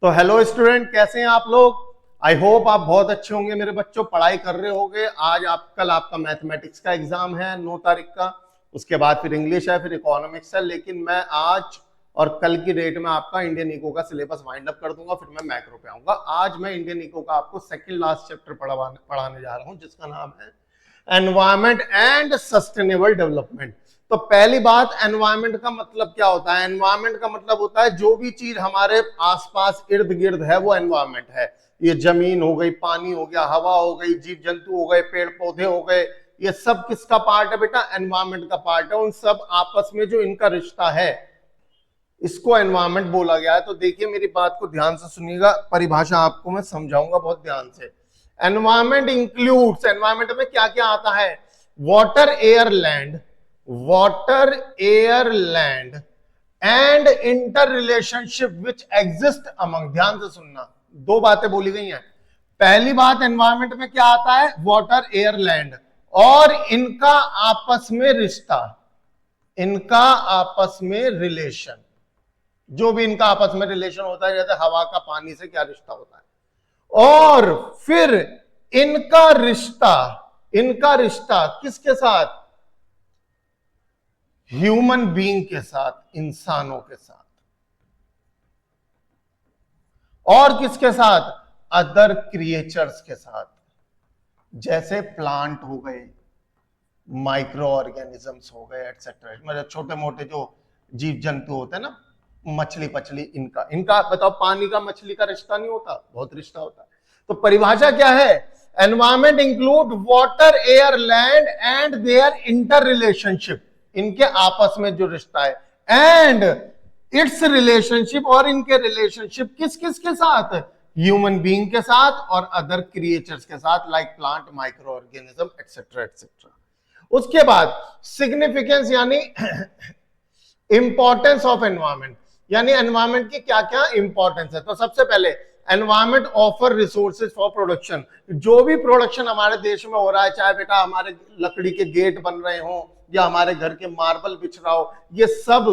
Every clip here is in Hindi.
तो हेलो स्टूडेंट, कैसे हैं आप लोग। आई होप आप बहुत अच्छे होंगे मेरे बच्चों, पढ़ाई कर रहे होंगे। आज कल आपका मैथमेटिक्स का एग्जाम है 9 तारीख का। उसके बाद फिर इंग्लिश है, फिर इकोनॉमिक्स है। लेकिन मैं आज और कल की डेट में आपका इंडियन इको का सिलेबस वाइंड अप कर दूंगा, फिर मैं मैक्रो पे आऊंगा। आज मैं इंडियन इको का आपको सेकंड लास्ट चैप्टर पढ़ाने जा रहा हूं, जिसका नाम है एनवायरमेंट एंड सस्टेनेबल डेवलपमेंट। तो पहली बात, एनवायरमेंट का मतलब क्या होता है। एनवायरमेंट का मतलब होता है जो भी चीज हमारे आसपास इर्द गिर्द है वो एनवायरमेंट है। ये जमीन हो गई, पानी हो गया, हवा हो गई, जीव जंतु हो गए, पेड़ पौधे हो गए, ये सब किसका पार्ट है बेटा? एनवायरमेंट का पार्ट है। उन सब आपस में जो इनका रिश्ता है, इसको एनवायरमेंट बोला गया है। तो देखिए, मेरी बात को ध्यान से सुनिएगा, परिभाषा आपको मैं समझाऊंगा बहुत ध्यान से। एनवायरमेंट इंक्लूड्स, एनवायरमेंट में क्या क्या आता है? Water air land, water air land and inter relationship which exist among. ध्यान से सुनना, दो बातें बोली गई हैं। पहली बात, एनवायरमेंट में क्या आता है? वाटर एयर लैंड और इनका आपस में रिश्ता, इनका आपस में रिलेशन, जो भी इनका आपस में रिलेशन होता है, जैसे हवा का पानी से क्या रिश्ता होता है। और फिर इनका रिश्ता, इनका रिश्ता किसके साथ? ह्यूमन बीइंग के साथ, इंसानों के साथ। और किसके साथ? अदर क्रिएचर्स के साथ, जैसे प्लांट हो गए, माइक्रो ऑर्गेनिजम्स हो गए, एटसेट्रा। मतलब छोटे मोटे जो जीव जंतु होते हैं ना, मछली पछली, इनका बताओ, पानी का मछली का रिश्ता नहीं होता? बहुत रिश्ता होता है। तो परिभाषा क्या है? Environment include water air land and their inter relationship, इनके आपस में जो रिश्ता है, एंड इट्स रिलेशनशिप, और इनके रिलेशनशिप किस किस के साथ? ह्यूमन बीइंग के साथ और अदर क्रिएचर्स के साथ, like plant, micro organism, etcetera etcetera. उसके बाद सिग्निफिकेंस यानी इंपॉर्टेंस ऑफ एनवायरमेंट, यानी एनवायरमेंट की क्या क्या इंपॉर्टेंस है। तो सबसे पहले, environment offer resources for production. जो भी प्रोडक्शन हमारे देश में हो रहा है, चाहे बेटा हमारे लकड़ी के गेट बन रहे हो या हमारे घर के मार्बल बिछ रहा हो, ये सब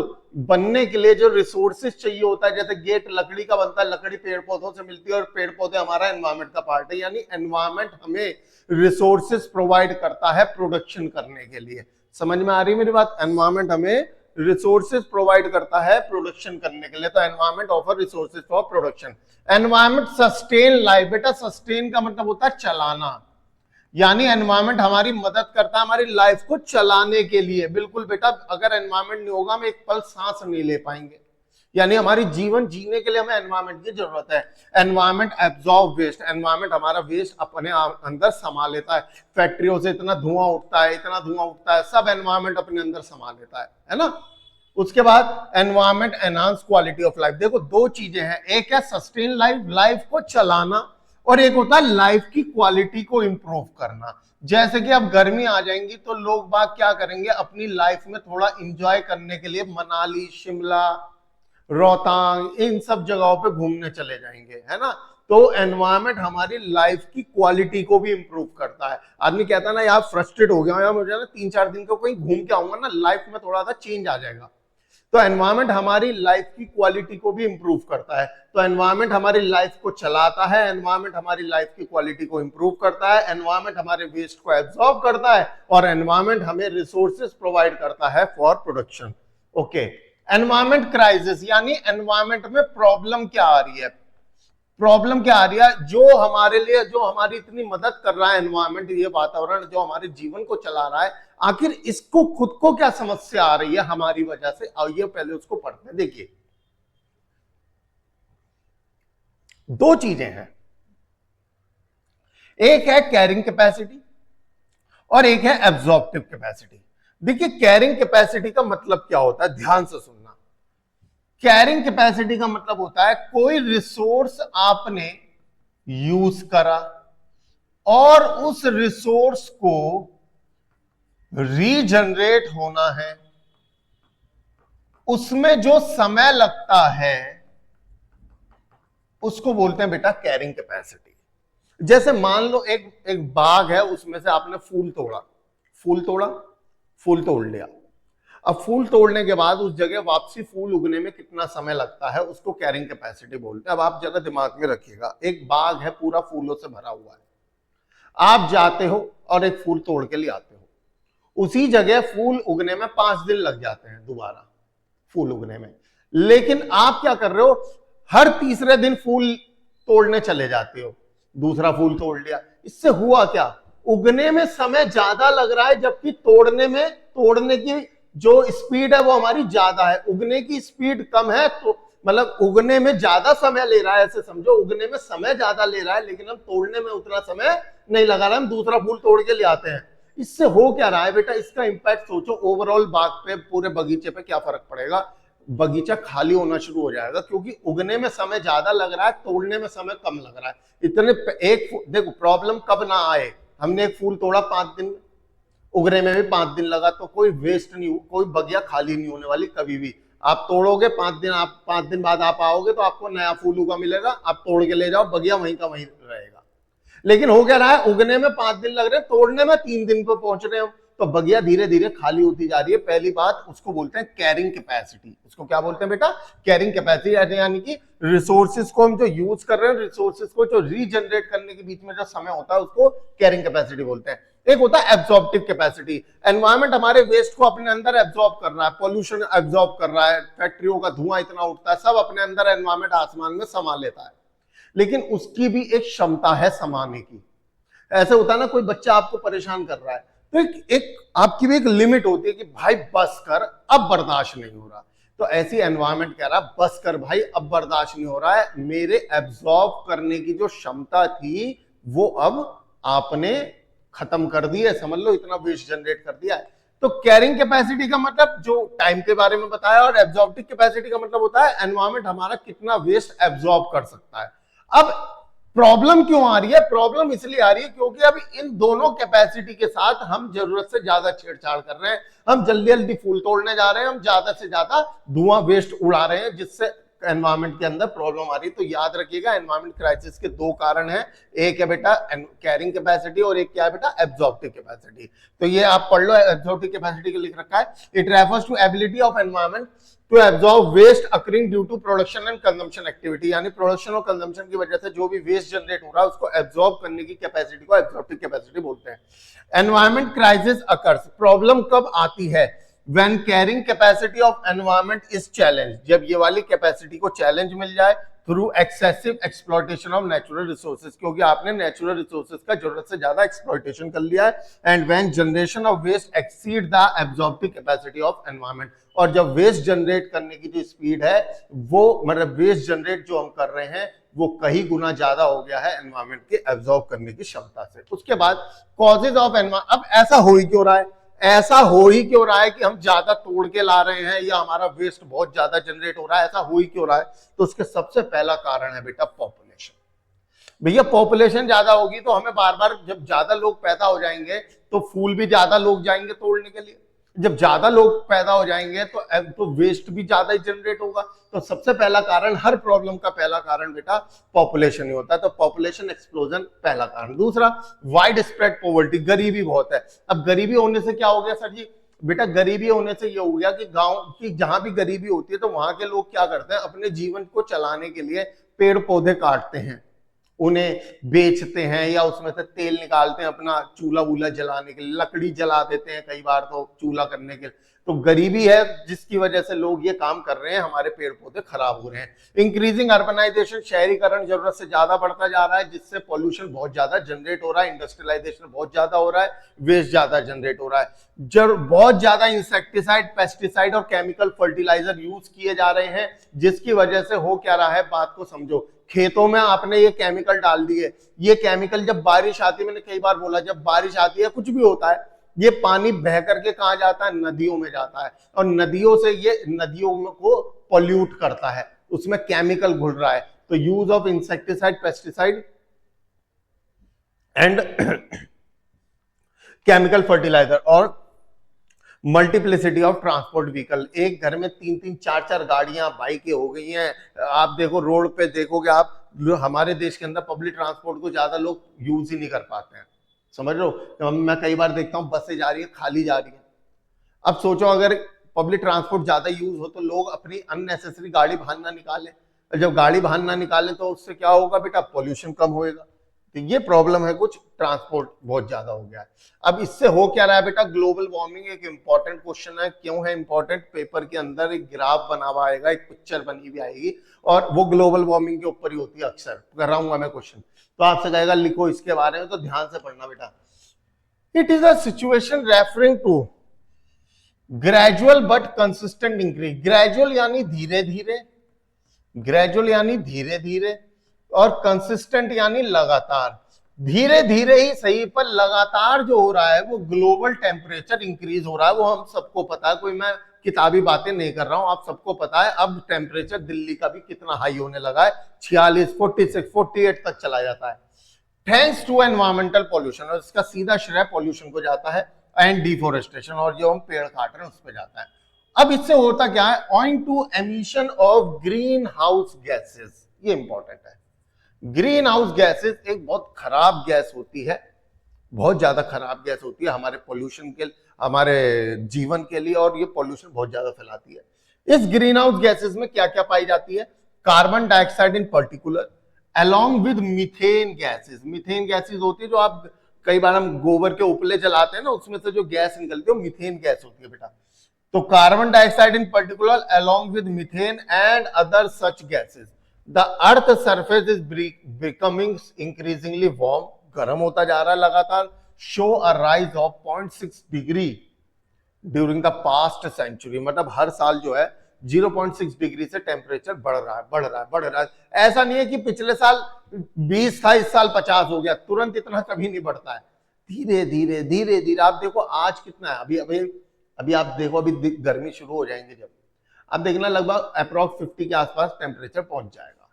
बनने के लिए जो रिसोर्सेज चाहिए होता है, जैसे गेट लकड़ी का बनता है, लकड़ी पेड़ पौधों से मिलती है और पेड़ पौधे हमारा एनवायरमेंट का पार्ट है। यानी एनवायरमेंट हमें रिसोर्सेज प्रोवाइड करता है प्रोडक्शन करने के लिए। समझ में आ रही मेरी बात? एनवायरमेंट हमें रिसोर्सेज प्रोवाइड करता है प्रोडक्शन करने के लिए। तो environment offer resources for production. Environment sustain life. बेटा सस्टेन का मतलब होता है चलाना, यानी एनवायरमेंट हमारी मदद करता है हमारी लाइफ को चलाने के लिए। बिल्कुल बेटा, अगर एनवायरमेंट नहीं होगा हम एक पल सांस नहीं ले पाएंगे। यानी हमारी जीवन जीने के लिए हमें एनवायरमेंट की जरूरत है। एनवायरमेंट एब्जॉर्ब वेस्ट, एनवायरमेंट हमारा वेस्ट अपने अंदर समा लेता है। फैक्ट्रियों से इतना धुआं उठता है, इतना धुआं उठता है, सब एनवायरमेंट अपने अंदर समा लेता है ना। उसके बाद environment enhance quality of life. देखो दो चीजें हैं, एक है सस्टेन लाइफ, लाइफ को चलाना, और एक होता है लाइफ की क्वालिटी को इंप्रूव करना। जैसे कि अब गर्मी आ जाएंगी तो लोग बाग क्या करेंगे, अपनी लाइफ में थोड़ा इंजॉय करने के लिए मनाली, शिमला, रोहतांग, इन सब जगहों पे घूमने चले जाएंगे, है ना। तो एनवायरमेंट हमारी लाइफ की क्वालिटी को भी इंप्रूव करता है। आदमी कहता है ना, यार फ्रस्ट्रेट हो गया यार, मुझे ना 3-4 दिन को कहीं घूम के आऊंगा ना, लाइफ में थोड़ा सा चेंज आ जाएगा। तो एनवायरमेंट हमारी लाइफ की क्वालिटी को भी इंप्रूव करता है। तो एनवायरमेंट हमारी लाइफ को चलाता है, एनवायरमेंट हमारी लाइफ की क्वालिटी को इंप्रूव करता है, एनवायरमेंट हमारे वेस्ट को एब्जॉर्ब करता है, और एनवायरमेंट हमें रिसोर्सेज प्रोवाइड करता है for production. Okay. Environment crisis, यानी एनवायरमेंट में प्रॉब्लम क्या आ रही है? प्रॉब्लम क्या आ रही है? जो हमारे लिए, जो हमारी इतनी मदद कर रहा है एनवायरमेंट, ये वातावरण जो हमारे जीवन को चला रहा है, आखिर इसको खुद को क्या समस्या आ रही है हमारी वजह से? आइए पहले उसको पढ़ते हैं। देखिए दो चीजें हैं, एक है कैरिंग कैपेसिटी और एक है एब्जॉर्प्टिव कैपेसिटी। देखिए कैरिंग कैपेसिटी का मतलब क्या होता है, ध्यान से सुनना। कैरिंग कैपेसिटी का मतलब होता है कोई रिसोर्स आपने यूज करा और उस रिसोर्स को रीजनरेट होना है, उसमें जो समय लगता है उसको बोलते हैं बेटा कैरिंग कैपेसिटी। जैसे मान लो एक बाग है, उसमें से आपने फूल तोड़ा, फूल तोड़ लिया। अब फूल तोड़ने के बाद उस जगह वापसी फूल उगने में कितना समय लगता है, उसको कैरिंग कैपेसिटी बोलते हैं। अब आप जरा दिमाग में रखिएगा, एक बाग है पूरा फूलों से भरा हुआ है, आप जाते हो और एक फूल तोड़ के ले आते हो, उसी जगह फूल उगने में 5 दिन लग जाते हैं दोबारा फूल उगने में, लेकिन आप क्या कर रहे हो, हर तीसरे दिन फूल तोड़ने चले जाते हो, दूसरा फूल तोड़ लिया। इससे हुआ क्या, उगने में समय ज्यादा लग रहा है, जबकि तोड़ने की जो स्पीड है वो हमारी ज्यादा है, उगने की स्पीड कम है। तो मतलब उगने में ज्यादा समय ले रहा है, ऐसे समझो उगने में समय ज्यादा ले रहा है, लेकिन हम तोड़ने में उतना समय नहीं लगा रहा, हम दूसरा फूल तोड़ के ले आते हैं। इससे हो क्या रहा है बेटा, इसका इंपैक्ट सोचो ओवरऑल बाग पे, पूरे बगीचे पे क्या फर्क पड़ेगा। बगीचा खाली होना शुरू हो जाएगा, क्योंकि उगने में समय ज्यादा लग रहा है, तोड़ने में समय कम लग रहा है। इतने एक देखो प्रॉब्लम कब ना आए, हमने एक फूल तोड़ा 5 दिन, उगने में भी 5 दिन लगा, तो कोई वेस्ट नहीं, कोई बगिया खाली नहीं होने वाली कभी भी। आप तोड़ोगे 5 दिन, आप 5 दिन बाद आप आओगे तो आपको नया फूल उगा मिलेगा, आप तोड़ के ले जाओ, बगिया वहीं का वहीं रहेगा। लेकिन हो क्या रहा है, उगने में 5 दिन लग रहे हैं, तोड़ने में 3 दिन पे पहुंच रहे हो, तो बगिया धीरे धीरे खाली होती जा रही है। पहली बात उसको बोलते हैं कैरिंग कैपेसिटी। उसको क्या बोलते हैं बेटा, कैरिंग कैपेसिटी, यानी कि रिसोर्सेज को हम जो यूज कर रहे हैं, रिसोर्सेज को जो रीजनरेट करने के बीच में जो समय होता है, उसको कैरिंग कैपेसिटी बोलते हैं। एक होता है एब्जॉर्प्टिव कैपेसिटी, एनवायरमेंट हमारे वेस्ट को अपने अंदर एब्जॉर्ब कर रहा है, पॉल्यूशन एब्जॉर्ब कर रहा है, फैक्ट्रियों का धुआं इतना उठता है, सब अपने अंदर एनवायरमेंट आसमान में समा लेता है, लेकिन उसकी भी एक क्षमता है समाने की। ऐसे होता है ना, कोई बच्चा आपको परेशान कर रहा है, तो एक आपकी भी एक लिमिट होती है कि भाई बस कर, अब बर्दाश्त नहीं हो रहा। तो ऐसी एनवायरमेंट कह रहा बस कर भाई, अब बर्दाश्त नहीं हो रहा है, मेरे एब्जॉर्ब करने की जो क्षमता थी वो अब आपने खत्म कर दी है, समझ लो इतना वेस्ट जनरेट कर दिया है। तो कैरिंग कैपेसिटी का मतलब जो टाइम के बारे में बताया, और एब्जॉर्प्टिव कैपेसिटी का मतलब होता है एनवायरमेंट हमारा कितना वेस्ट एब्जॉर्ब कर सकता है। अब प्रॉब्लम क्यों आ रही है, प्रॉब्लम इसलिए आ रही है क्योंकि अब इन दोनों कैपेसिटी के साथ हम जरूरत से ज्यादा छेड़छाड़ कर रहे हैं, हम जल्दी जल्दी फूल तोड़ने जा रहे हैं, हम ज्यादा से ज्यादा धुआं वेस्ट उड़ा रहे हैं, जिससे एनवायरमेंट के अंदर प्रॉब्लम आ रही है। तो याद रखिएगा एनवायरमेंट क्राइसिस के 2 कारण हैं, एक है बेटा कैरिंग कैपेसिटी और एक क्या है बेटा एब्जॉर्प्टिव कैपेसिटी। तो ये आप पढ़ लो, एब्जॉर्प्टिव कैपेसिटी के लिख रखा है, it refers to ability of environment to absorb waste occurring due to production and consumption activity, यानी प्रोडक्शन और कंजम्पशन की वजह से जो भी वेस्ट जनरेट हो रहा है उसको एब्जॉर्ब करने की कैपेसिटी को एब्जॉर्प्टिव कैपेसिटी बोलते हैं। एनवायरमेंट क्राइसिस अकर्स, प्रॉब्लम कब आती है, when carrying capacity of environment is challenged, जब ये वाली कैपेसिटी को चैलेंज मिल जाए through excessive exploitation of natural resources, क्योंकि आपने नेचुरल रिसोर्सेज का जरूरत से ज्यादा एक्सप्लॉयटेशन कर लिया है, and when generation of waste exceed the absorptive capacity of environment, और जब वेस्ट जनरेट करने की जो स्पीड है वो मतलब वेस्ट जनरेट जो हम कर रहे हैं वो कई गुना ज्यादा हो गया है एनवायरमेंट के एब्जॉर्ब करने की क्षमता से। उसके बाद कॉजेज ऑफ एनवायरमेंट, अब ऐसा हो ही क्यों रहा है, ऐसा हो ही क्यों रहा है कि हम ज्यादा तोड़ के ला रहे हैं या हमारा वेस्ट बहुत ज्यादा जनरेट हो रहा है, ऐसा हो ही क्यों रहा है, तो उसके सबसे पहला कारण है बेटा पॉपुलेशन। भैया पॉपुलेशन ज्यादा होगी तो हमें बार बार, जब ज्यादा लोग पैदा हो जाएंगे तो फूल भी ज्यादा लोग जाएंगे तोड़ने के लिए, जब ज्यादा लोग पैदा हो जाएंगे तो वेस्ट भी ज्यादा ही जनरेट होगा। तो सबसे पहला कारण, हर प्रॉब्लम का पहला कारण बेटा पॉपुलेशन ही होता है, तो पॉपुलेशन एक्सप्लोजन पहला कारण। दूसरा वाइड स्प्रेड पॉवर्टी, गरीबी बहुत है। अब गरीबी होने से क्या हो गया सर जी, बेटा गरीबी होने से ये हो गया कि गांव की जहां भी गरीबी होती है तो वहां के लोग क्या करते हैं, अपने जीवन को चलाने के लिए पेड़ पौधे काटते हैं, उन्हें बेचते हैं या उसमें से तेल निकालते हैं अपना चूल्हा वूल्हा जलाने के लिए, लकड़ी जला देते हैं कई बार तो चूल्हा करने के लिए। तो गरीबी है जिसकी वजह से लोग ये काम कर रहे हैं, हमारे पेड़ पौधे खराब हो रहे हैं। इंक्रीजिंग अर्बनाइजेशन, शहरीकरण जरूरत से ज्यादा बढ़ता जा रहा है, जिससे पॉल्यूशन बहुत ज्यादा जनरेट हो रहा है, इंडस्ट्रियलाइजेशन बहुत ज्यादा हो रहा है, वेस्ट ज्यादा जनरेट हो रहा है, बहुत ज्यादा इंसेक्टिसाइड, पेस्टिसाइड और केमिकल फर्टिलाइजर यूज किए जा रहे हैं, जिसकी वजह से हो क्या रहा है, बात को समझो। खेतों में आपने ये केमिकल डाल दिए, ये केमिकल जब बारिश आती है, मैंने कई बार बोला जब बारिश आती है कुछ भी होता है, ये पानी बह करके कहां जाता है, नदियों में जाता है, और नदियों से ये नदियों को पॉल्यूट करता है, उसमें केमिकल घुल रहा है। तो use of insecticide, pesticide and chemical fertiliser और मल्टीप्लिसिटी ऑफ ट्रांसपोर्ट व्हीकल, एक घर में 3-3, 4-4 गाड़ियां, बाइकें हो गई हैं। आप देखो रोड पे देखोगे आप, हमारे देश के अंदर पब्लिक ट्रांसपोर्ट को ज्यादा लोग यूज ही नहीं कर पाते हैं, समझ लो। मैं कई बार देखता हूं बसें जा रही है, खाली जा रही है। अब सोचो अगर पब्लिक ट्रांसपोर्ट ज्यादा यूज हो तो लोग अपनी अननेसेसरी गाड़ी वाहन ना निकालें, और जब गाड़ी वाहन ना निकालें तो उससे क्या होगा बेटा, पोल्यूशन कम होएगा। तो ये प्रॉब्लम है, कुछ ट्रांसपोर्ट बहुत ज्यादा हो गया है। अब इससे हो क्या रहा है बेटा, ग्लोबल वार्मिंग एक इंपॉर्टेंट क्वेश्चन है। क्यों है इंपॉर्टेंट? पेपर के अंदर एक ग्राफ बना हुआ आएगा, एक पिक्चर बनी हुई आएगी, और वो ग्लोबल वार्मिंग के ऊपर ही होती है। अक्सर कराऊंगा मैं क्वेश्चन, तो आपसे कहेगा लिखो इसके बारे में, तो ध्यान से पढ़ना बेटा। It is a situation referring to gradual but consistent increase. Gradual यानी धीरे धीरे, ग्रेजुअल यानी धीरे धीरे, और कंसिस्टेंट यानी लगातार। धीरे धीरे ही सही, पर लगातार जो हो रहा है वो ग्लोबल टेम्परेचर इंक्रीज हो रहा है। वो हम सबको पता है, कोई मैं किताबी बातें नहीं कर रहा हूं, आप सबको पता है। अब टेम्परेचर दिल्ली का भी कितना हाई होने लगा है, 46, 46, 48 तक चला जाता है, थैंक्स टू एनवायरमेंटल पॉल्यूशन। और इसका सीधा श्रेय पॉल्यूशन को जाता है, एंड डिफोरेस्टेशन, और जो हम पेड़ काट रहे हैं उस पर जाता है। अब इससे होता क्या है, ऑइंग to emission of green house gases. ये इंपॉर्टेंट है। ग्रीन हाउस गैसेस एक बहुत खराब गैस होती है, बहुत ज्यादा खराब गैस होती है हमारे पोल्यूशन के, हमारे जीवन के लिए, और ये पोल्यूशन बहुत ज्यादा फैलाती है। इस ग्रीन हाउस गैसेस में क्या क्या पाई जाती है? Carbon dioxide in particular, along with methane gases. Methane gases होती है जो आप कई बार हम गोबर के उपले जलाते हैं ना, उसमें से जो गैस निकलती है वो मीथेन गैस होती है बेटा। तो carbon dioxide in particular along with methane and other such gases, the earth surface is becoming increasingly warm, गर्म होता जा रहा है लगातार। Show a rise of 0.6 degree during the past century, मतलब हर साल जो है 0.6 डिग्री से टेम्परेचर बढ़ रहा है, बढ़ रहा है, बढ़ रहा है। ऐसा नहीं है कि पिछले साल 20 था, इस साल 50 हो गया, तुरंत इतना कभी नहीं बढ़ता है। धीरे धीरे धीरे धीरे। आप देखो आज कितना है, अभी अभी अभी आप देखो, अभी गर्मी शुरू हो जाएंगे जब, अब देखना लगभग अप्रॉक्स 50 के आसपास टेम्परेचर पहुंच जाएगा।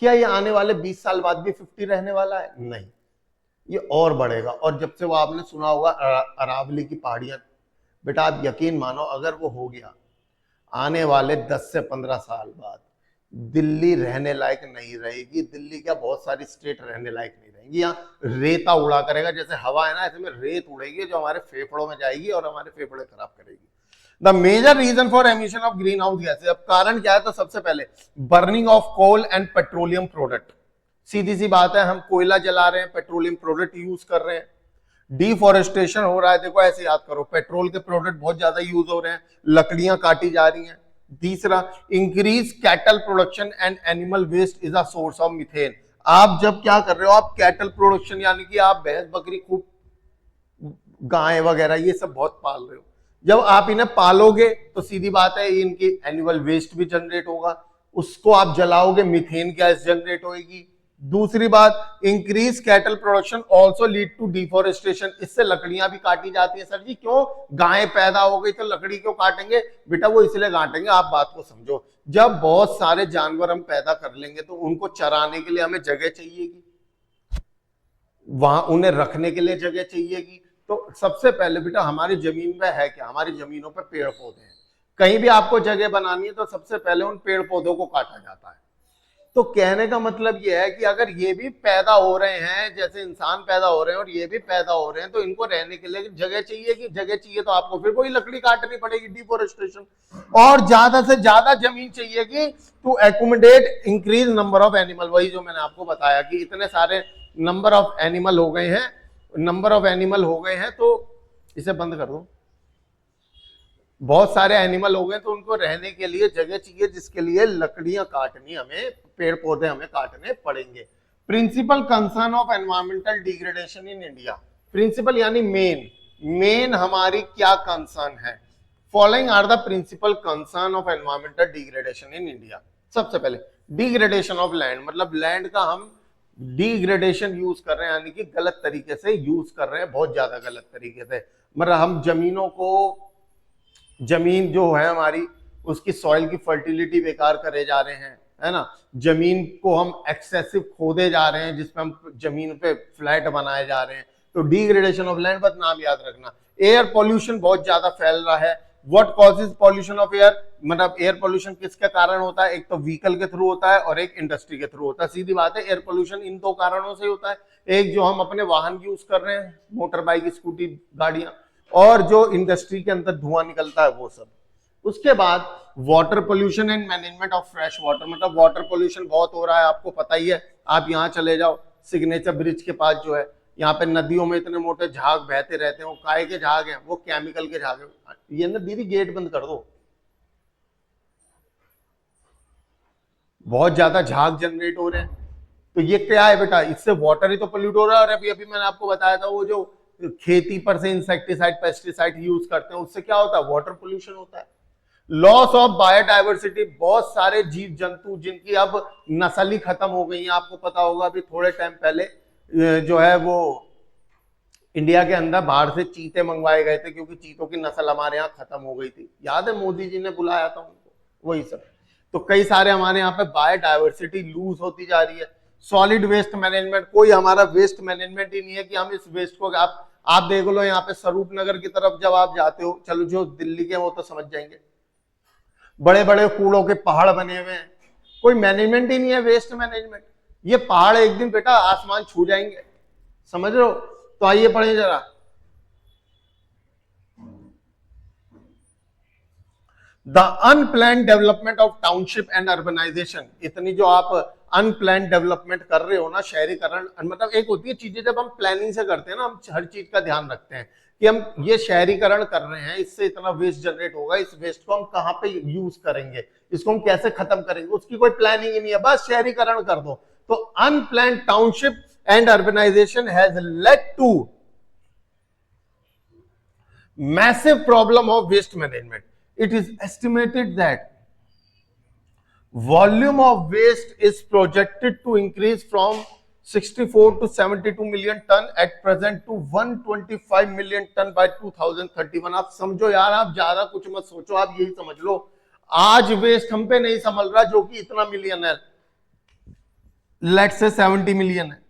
क्या ये आने वाले 20 साल बाद भी 50 रहने वाला है? नहीं, ये और बढ़ेगा। और जब से वो आपने सुना होगा अरावली की पहाड़ियां, बेटा आप यकीन मानो, अगर वो हो गया, आने वाले 10 से 15 साल बाद दिल्ली रहने लायक नहीं रहेगी। दिल्ली क्या, बहुत सारी स्टेट रहने लायक नहीं रहेंगी। यहाँ रेता उड़ा करेगा, जैसे हवा है ना, ऐसे में रेत उड़ेगी जो हमारे फेफड़ों में जाएगी और हमारे फेफड़े खराब करेगी। The major reason for emission of greenhouse gases, अब कारण क्या है? तो सबसे पहले burning of coal and petroleum product. सीधी सी बात है, हम कोयला जला रहे हैं, पेट्रोलियम प्रोडक्ट यूज कर रहे हैं। डिफोरेस्टेशन हो रहा है, देखो ऐसे याद करो, पेट्रोल के प्रोडक्ट बहुत ज्यादा यूज हो रहे हैं, लकड़ियां काटी जा रही हैं। तीसरा, increase cattle production and animal waste is a source of methane. आप जब क्या कर रहे हो, आप कैटल प्रोडक्शन यानी कि आप भैंस बकरी खूब, गाय वगैरह ये सब बहुत पाल रहे हो। जब आप इन्हें पालोगे तो सीधी बात है इनकी एनुअल वेस्ट भी जनरेट होगा, उसको आप जलाओगे, मीथेन गैस जनरेट होगी। दूसरी बात, increase cattle production also lead to deforestation, इससे लकड़ियां भी काटी जाती है। सर जी क्यों? गाय पैदा हो गई तो लकड़ी क्यों काटेंगे? बेटा वो इसलिए काटेंगे, आप बात को समझो, जब बहुत सारे जानवर हम पैदा कर लेंगे तो उनको चराने के लिए हमें जगह चाहिएगी, वहां उन्हें रखने के लिए जगह चाहिएगी। तो सबसे पहले बेटा हमारी जमीन पे है क्या? हमारी जमीनों पे पेड़ पौधे हैं। कहीं भी आपको जगह बनानी है तो सबसे पहले उन पेड़ पौधों को काटा जाता है। तो कहने का मतलब यह है कि अगर ये भी पैदा हो रहे हैं, जैसे इंसान पैदा हो रहे हैं और ये भी पैदा हो रहे हैं, तो इनको रहने के लिए जगह चाहिए। कि जगह चाहिए तो आपको फिर वही लकड़ी काटनी पड़ेगी, डिफोरेस्टेशन, और ज्यादा से ज्यादा जमीन चाहिए कि to accommodate increase number of animal. वही जो मैंने आपको बताया कि इतने सारे नंबर ऑफ एनिमल हो गए हैं, नंबर ऑफ एनिमल हो गए हैं, तो इसे बंद कर दो। बहुत सारे एनिमल हो गए तो उनको रहने के लिए जगह चाहिए, जिसके लिए लकड़ियां काटनी, हमें पेड़ पौधे हमें काटने पड़ेंगे। Principal concern of environmental degradation in India. Principal यानी मेन हमारी क्या कंसर्न है? Following are the principal concern of environmental degradation in India. सबसे पहले डिग्रेडेशन ऑफ लैंड, मतलब लैंड का हम डिग्रेडेशन यूज कर रहे हैं, यानी कि गलत तरीके से यूज कर रहे हैं, बहुत ज्यादा गलत तरीके से। मतलब हम जमीनों को, जमीन जो है हमारी, उसकी सॉइल की फर्टिलिटी बेकार करे जा रहे हैं, है ना। जमीन को हम एक्सेसिव खोदे जा रहे हैं, जिसमें हम जमीन पे फ्लैट बनाए जा रहे हैं। तो डिग्रेडेशन ऑफ लैंड, बस नाम याद रखना। एयर पॉल्यूशन बहुत ज्यादा फैल रहा है। What causes pollution of air, मतलब एयर पॉल्यूशन किसके कारण होता है? एक तो व्हीकल के थ्रू होता है और एक इंडस्ट्री के थ्रू होता है। सीधी बात है, एयर पॉल्यूशन इन दो कारणों से होता है। एक जो हम अपने वाहन यूज कर रहे हैं, मोटर बाइक, स्कूटी, गाड़ियां, और जो इंडस्ट्री के अंदर धुआं निकलता है वो सब। उसके बाद water pollution and management of fresh water, मतलब वाटर पोल्यूशन बहुत हो रहा है, आपको पता ही है। आप यहाँ चले जाओ सिग्नेचर ब्रिज के पास जो है, यहाँ पे नदियों में इतने मोटे झाग बहते रहते हैं, वो काय के झाग हैं, वो केमिकल के झाग हैं। ये ना दीदी गेट बंद कर दो, बहुत ज्यादा झाग जनरेट हो रहे हैं। तो ये क्या है बेटा, इससे वाटर ही तो पोल्यूट हो रहा है। और अभी अभी मैंने आपको बताया था वो जो खेती पर से इंसेक्टिसाइड पेस्टिसाइड यूज करते हैं, उससे क्या होता है, वाटर पोल्यूशन होता है। लॉस ऑफ बायोडाइवर्सिटी, बहुत सारे जीव जंतु जिनकी अब नस्ल ही खत्म हो गई है। आपको पता होगा अभी थोड़े टाइम पहले जो है वो इंडिया के अंदर बाहर से चीते मंगवाए गए थे, क्योंकि चीतों की नस्ल हमारे यहाँ खत्म हो गई थी। याद है मोदी जी ने बुलाया था उनको, वही सब। तो कई सारे हमारे यहाँ पे बायोडाइवर्सिटी लूज होती जा रही है। सॉलिड वेस्ट मैनेजमेंट, कोई हमारा वेस्ट मैनेजमेंट ही नहीं है कि हम इस वेस्ट को, आप देख लो यहाँ पे स्वरूप नगर की तरफ जब आप जाते हो, चलो जो दिल्ली के वो तो समझ जाएंगे, बड़े बड़े कूड़ों के पहाड़ बने हुए हैं, कोई मैनेजमेंट ही नहीं है, वेस्ट मैनेजमेंट। ये पहाड़ एक दिन बेटा आसमान छू जाएंगे, समझ रहे हो। तो आइए पढ़े जरा, the unplanned development of township and urbanisation. इतनी जो आप अनप्लान डेवलपमेंट कर रहे हो ना, शहरीकरण, मतलब एक होती है चीजें जब हम प्लानिंग से करते हैं ना, हम हर चीज का ध्यान रखते हैं कि हम ये शहरीकरण कर रहे हैं, इससे इतना वेस्ट जनरेट होगा, इस वेस्ट को हम कहां पे यूज करेंगे, इसको हम कैसे खत्म करेंगे, उसकी कोई प्लानिंग ही नहीं है, बस शहरीकरण कर दो। तो unplanned township and urbanisation has led to massive problem of waste management. It is estimated that volume of waste is projected to increase from 64 to 72 million ton at present to 125 million ton by 2031। आप समझो यार, आप ज्यादा कुछ मत सोचो, आप यही समझ लो आज वेस्ट हम पे नहीं संभल रहा, जो कि इतना मिलियन है, लेट से 70 मिलियन है।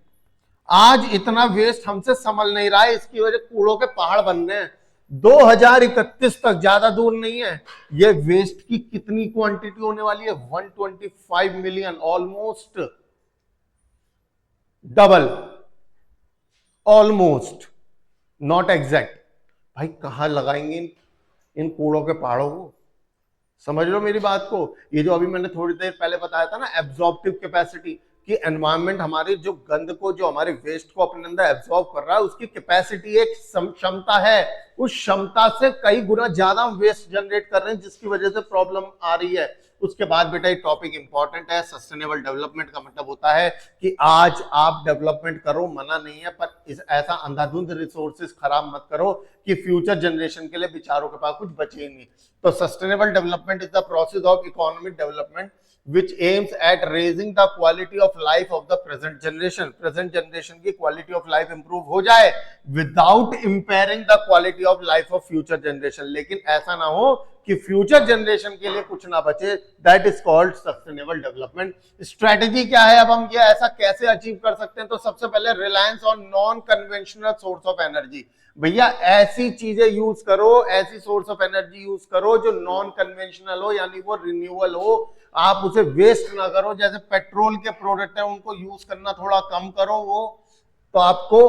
आज इतना वेस्ट हमसे संभल नहीं रहा है, इसकी वजह कूड़ों के पहाड़ बन रहे हैं। 2031 तक, ज्यादा दूर नहीं है, ये वेस्ट की कितनी क्वांटिटी होने वाली है, 125 million, almost double, almost, not exact. भाई कहां लगाएंगे इन कूड़ों के पहाड़ों को, समझ लो मेरी बात को। ये जो अभी मैंने थोड़ी देर पहले बताया था ना, एब्जॉर्प्टिव कैपेसिटी, कि एनवायरनमेंट हमारे जो गंद को, जो हमारे वेस्ट को अपने अंदर एब्जॉर्ब कर रहा है, उसकी कैपेसिटी एक क्षमता है, उस क्षमता से कई गुना ज्यादा वेस्ट जनरेट कर रहे हैं, जिसकी वजह से प्रॉब्लम आ रही है। उसके बाद बेटा ये टॉपिक इंपॉर्टेंट है, सस्टेनेबल डेवलपमेंट का मतलब होता है कि आज आप डेवलपमेंट करो, मना नहीं है, पर इस ऐसा अंधाधुंध रिसोर्सेज खराब मत करो कि फ्यूचर जनरेशन के लिए बेचारों के पास कुछ बचे ही नहीं। तो sustainable development is the process of economic development which aims at raising the quality of life of the present generation। present generation की quality of life improve हो जाए without impairing the quality of life of future generation। लेकिन ऐसा ना हो कि फ्यूचर जनरेशन के लिए कुछ ना बचे, that is called sustainable development. Strategy क्या है, अब हम ये ऐसा कैसे अचीव कर सकते हैं। तो सबसे पहले reliance on non conventional source of energy. भैया ऐसी चीजें यूज करो, ऐसी सोर्स ऑफ एनर्जी यूज करो जो नॉन कन्वेंशनल हो, यानी वो रिन्यूएबल हो, आप उसे वेस्ट ना करो। जैसे पेट्रोल के प्रोडक्ट है, उनको यूज करना थोड़ा कम करो, वो तो आपको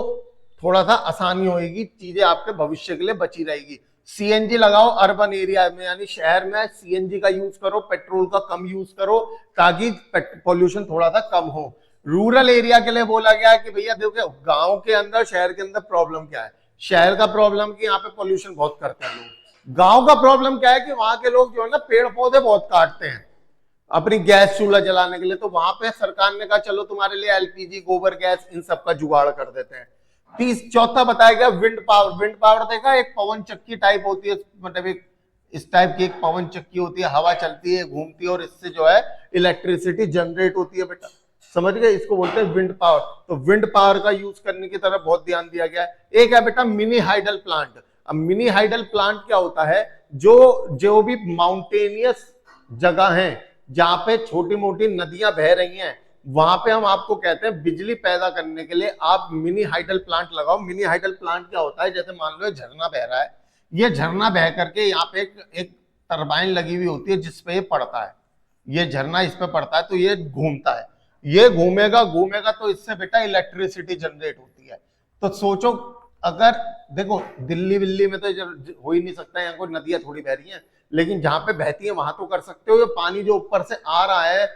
थोड़ा सा आसानी होगी, चीजें आपके भविष्य के लिए बची रहेगी। सीएनजी लगाओ अर्बन एरिया में, यानी शहर में सीएनजी का यूज करो, पेट्रोल का कम यूज करो, ताकि पॉल्यूशन थोड़ा सा कम हो। रूरल एरिया के लिए बोला गया है कि भैया देखो, गांव के अंदर, शहर के अंदर प्रॉब्लम क्या है। शहर का प्रॉब्लम कि यहाँ पे पॉल्यूशन बहुत करते हैं लोग। गांव का प्रॉब्लम क्या है कि वहां के लोग जो है ना, पेड़ पौधे बहुत काटते हैं अपनी गैस चूल्हा जलाने के लिए। तो वहां पे सरकार ने कहा चलो तुम्हारे लिए एलपीजी, गोबर गैस, इन सब का जुगाड़ कर देते हैं। चौथा बताया गया विंड पावर। विंड पावर देखा, एक पवन चक्की टाइप होती है, मतलब एक इस टाइप की एक पवन चक्की होती है, हवा चलती है, घूमती है, और इससे जो है इलेक्ट्रिसिटी जनरेट होती है। बेटा समझ गए, इसको बोलते हैं विंड पावर। तो विंड पावर का यूज करने की तरफ बहुत ध्यान दिया गया है। एक है बेटा मिनी हाइडल प्लांट। अब मिनी हाइडल प्लांट क्या होता है, जो भी माउंटेनियस जगह है जहां पे छोटी मोटी नदियां बह रही हैं, वहां पे हम आपको कहते हैं बिजली पैदा करने के लिए आप मिनी हाइडल प्लांट लगाओ। मिनी हाइडल प्लांट क्या होता है, जैसे मान लो झरना बह रहा है, ये झरना बह करके यहाँ पे एक टरबाइन लगी हुई होती है जिसपे ये पड़ता है, ये झरना इस पे पड़ता है तो ये घूमता है, ये घूमेगा तो इससे बेटा इलेक्ट्रिसिटी जनरेट होती है। तो सोचो अगर देखो दिल्ली विल्ली में तो हो ही नहीं सकता, यहाँ कोई नदियां थोड़ी बह रही हैं, लेकिन जहां पे बहती है वहां तो कर सकते हो। ये पानी जो ऊपर से आ रहा है,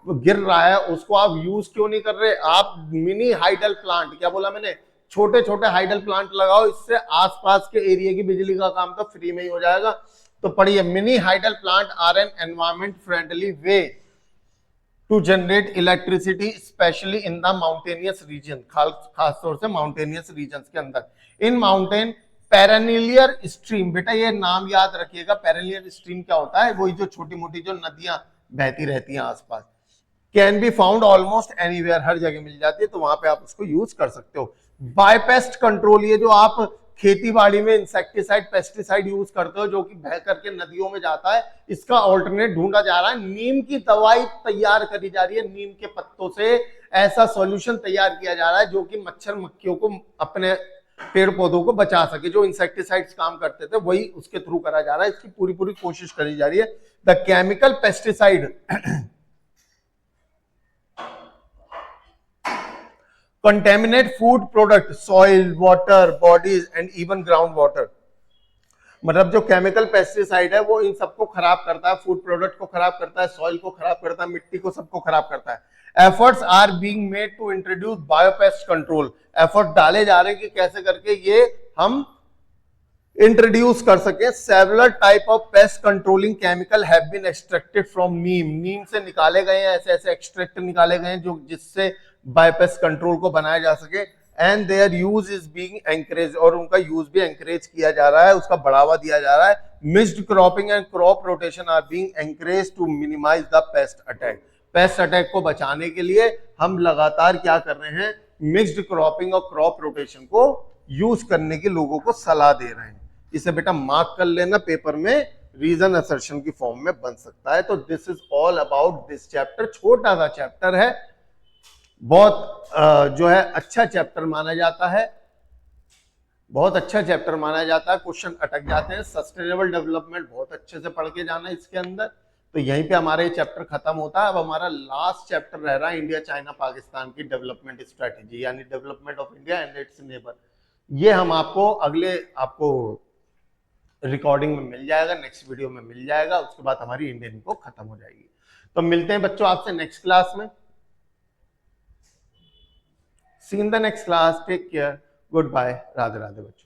गिर रहा है, उसको आप यूज क्यों नहीं कर रहे? आप मिनी हाइडल प्लांट, क्या बोला मैंने, छोटे छोटे हाइडल प्लांट लगाओ, इससे आसपास के एरिया की बिजली का काम तो फ्री में ही हो जाएगा। तो पढ़िए, mini hydel plant are an environment friendly way to generate electricity specially in the mountainous region, खासतौर से माउंटेनियस रीजन के अंदर। इन माउंटेन पेरेनिलियर स्ट्रीम, बेटा ये नाम याद रखिएगा, पेरेनिलियर स्ट्रीम क्या होता है? वही जो छोटी मोटी जो नदियां बहती रहती हैं आसपास, can be found almost anywhere, हर जगह मिल जाती है, तो वहां पे आप उसको यूज कर सकते हो। बायपेस्ट कंट्रोल, ये जो आप खेती बाड़ी में इंसेक्टिसाइड पेस्टिसाइड यूज करते हो जो कि बह करके नदियों में जाता है, इसका ऑल्टरनेट ढूंढा जा रहा है। नीम की दवाई तैयार करी जा रही है, नीम के पत्तों से ऐसा सॉल्यूशन तैयार किया जा रहा है जो कि मच्छर मक्खियों को, अपने पेड़ पौधों को बचा सके। जो इंसेक्टिसाइड्स काम करते थे वही उसके थ्रू करा जा रहा है, इसकी पूरी पूरी कोशिश करी जा रही है। The chemical pesticide contaminate food product, soil, water, bodies and even ground water। मतलब जो केमिकल पेस्टिसाइड है वो इन सबको खराब करता है, फूड प्रोडक्ट को खराब करता है, सॉइल को खराब करता है, मिट्टी को, सबको खराब करता है। Efforts are being made to introduce biopest control, effort डाले जा रहे हैं कि कैसे करके ये हम इंट्रोड्यूस कर सके। Several type of pest controlling chemical have been extracted from neem, neem से निकाले गए हैं, ऐसे ऐसे एक्सट्रैक्ट निकाले गए हैं जो जिससे बायपेस्ट कंट्रोल को बनाया जा सके। And their use is being encourage, और उनका यूज भी एनकरेज किया जा रहा है, उसका बढ़ावा दिया जा रहा है। Mixed cropping and crop rotation are being encourage to minimise the pest attack. Pest attack को बचाने के लिए हम लगातार क्या कर रहे हैं? मिक्स्ड क्रॉपिंग और क्रॉप रोटेशन को यूज करने की लोगों को सलाह दे रहे हैं। इसे बेटा मार्क कर लेना, पेपर में रीजन असर्शन की फॉर्म में बन सकता है। तो this is all about this chapter, छोटा सा चैप्टर है, बहुत जो है अच्छा चैप्टर माना जाता है, बहुत अच्छा चैप्टर माना जाता है। क्वेश्चन अटक जाते हैं। सस्टेनेबल डेवलपमेंट बहुत अच्छे से पढ़ के जाना इसके अंदर। तो यहीं पे हमारा ये चैप्टर खत्म होता है। अब हमारा लास्ट चैप्टर रह रहा है इंडिया चाइना पाकिस्तान की डेवलपमेंट स्ट्रेटेजी, यानी development of India and it's neighbour. ये हम आपको आपको रिकॉर्डिंग में मिल जाएगा, नेक्स्ट वीडियो में मिल जाएगा, उसके बाद हमारी इंडियन को खत्म हो जाएगी। तो मिलते हैं बच्चों आपसे नेक्स्ट क्लास में। See you in the next class. Take care. Goodbye. Radhe Radhe बच्चों।